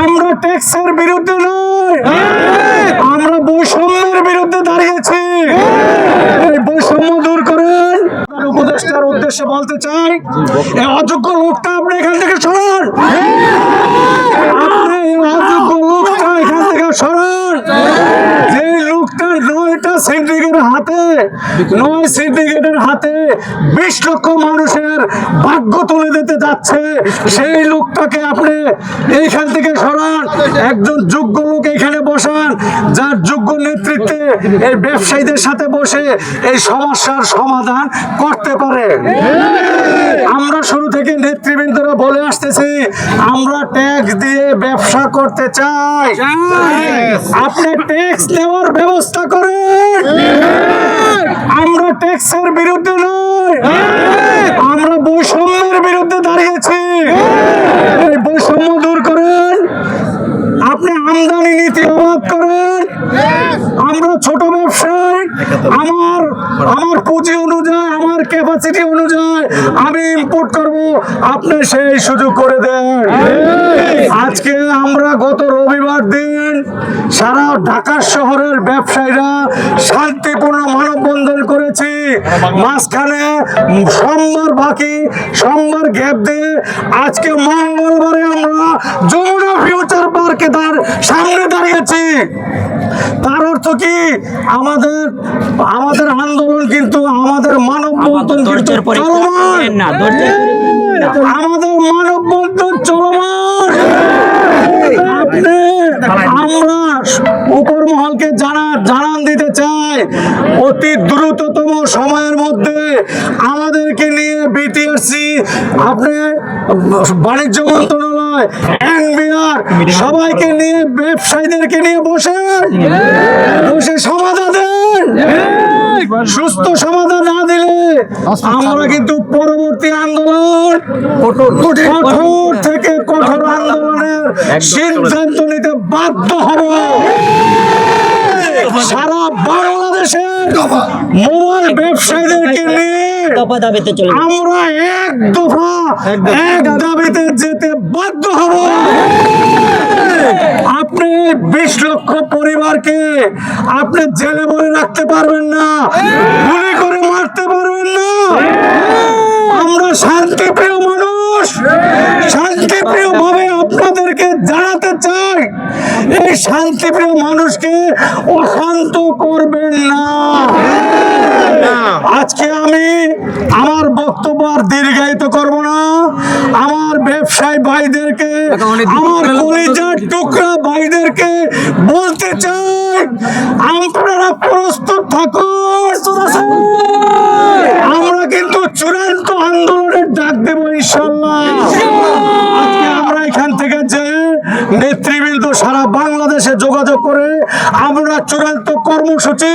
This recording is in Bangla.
আমরা ট্যাক্সের বিরুদ্ধে নই, আমরা বৈষম্যের বিরুদ্ধে দাঁড়িয়েছি। এই বৈষম্য দূর করেন। উপদেষ্টার উদ্দেশ্যে বলতে চাই, এই অযোগ্য লোকটা আপনি এখান থেকে সরান। আপনি এই অযোগ্য লোকটা এখান থেকে সরান। যে লোকটার 9টা সিন্ডিকেটের হাতে 9 সিন্ডিকেটের হাতে 20 লক্ষ মানুষের ভাগ্য তুলে দিতে যাচ্ছে, সেই লোকটাকে আপনি এইখান থেকে সরান। একজন যোগ্য লোক এখানে বসান, যার যোগ্য নেতৃত্বে এই ব্যবসায়ীদের সাথে বসে এই সমস্যার সমাধান করতে পারে। আমরা শুরু থেকে নেতৃবৃন্দরা বলে আসতেছি, আমরা ট্যাক্স দিয়ে ব্যবসা করতে চাই। আপনি ট্যাক্স নেওয়ার ব্যবস্থা করেন। আমরা ট্যাক্সের বিরুদ্ধে নই, আমরা বৈষম্যের বিরুদ্ধে দাঁড়িয়েছি। এই বৈষম্য দূর করেন। আপনি আমদানি নীতি অবাধ করেন। আমরা ছোট ব্যবসায়ী, আমার পুঁজি অনুযায়ী, আমার ক্যাপাসিটি অনুযায়ী আমি ইম্পোর্ট করব, আপনি সেই সুযোগ করে দেন। আজকে আমরা গত রবিবার দিন সারা ঢাকা শহরের ব্যবসায়ীরা শান্তিপূর্ণ মানববন্ধন করেছি। মাঝখানে সোমবার বাকি, সোমবার গ্যাপ দিয়ে আজকে মঙ্গলবারে আমরা যমুনা ফিউচার পার্কে তার সামনে দাঁড়িয়েছি। তার অর্থ কি, আমাদের আন্দোলন কিন্তু, আমাদের মানববন্ধন কিন্তু চলমান, আমাদের মানববন্ধন চলমান। আমরা উপর মহলকে জানান দিতে চাই, অতি দ্রুততম সময়ের মধ্যে আমাদেরকে নিয়ে বিটিআরসি, আপনি বাণিজ্য মন্ত্রণালয়, এনবিআর সবাইকে নিয়ে, ব্যবসায়ীদেরকে নিয়ে বসে সমাধান দেন। সুস্থ সমাধান না দিলে আমরা কিন্তু পরবর্তী আন্দোলন, কঠোর থেকে কঠোর আন্দোলনের সিদ্ধান্ত নিতে বাধ্য হব। সারা বাংলাদেশে মোবাইল ব্যবসায়ীদেরকে নিয়ে আমরা এক দফা এক দাবিতে যেতে বাধ্য হব। আপনি 20 লক্ষ পরিবারকে আপনি জেলে ভরে রাখতে পারবেন না, গুলি করে মারতে পারবেন না। আমরা শান্তিপ্রিয় মানুষ, শান্তিপ্রিয় ভাবে আপনাদেরকে জানাতে চাই, এই শান্তিপ্রিয় মানুষকে অশান্ত করবেন না। আজকে আমি আমার বক্তব্য আর দীর্ঘায়িত করব না। আমার ব্যবসায়ী ভাইদেরকে, আমার কলিজার টুকরা ভাইদেরকে বলতে চাই, আপনারা প্রস্তুত থাকুন। আমরা কিন্তু চূড়ান্ত আন্দোলনের ডাক দেব ইনশাআল্লাহ। আজকে আমরা এখান থেকে যে নেতৃবৃন্দ সারা বাংলাদেশে যোগাযোগ করে আমরা চূড়ান্ত কর্মসূচি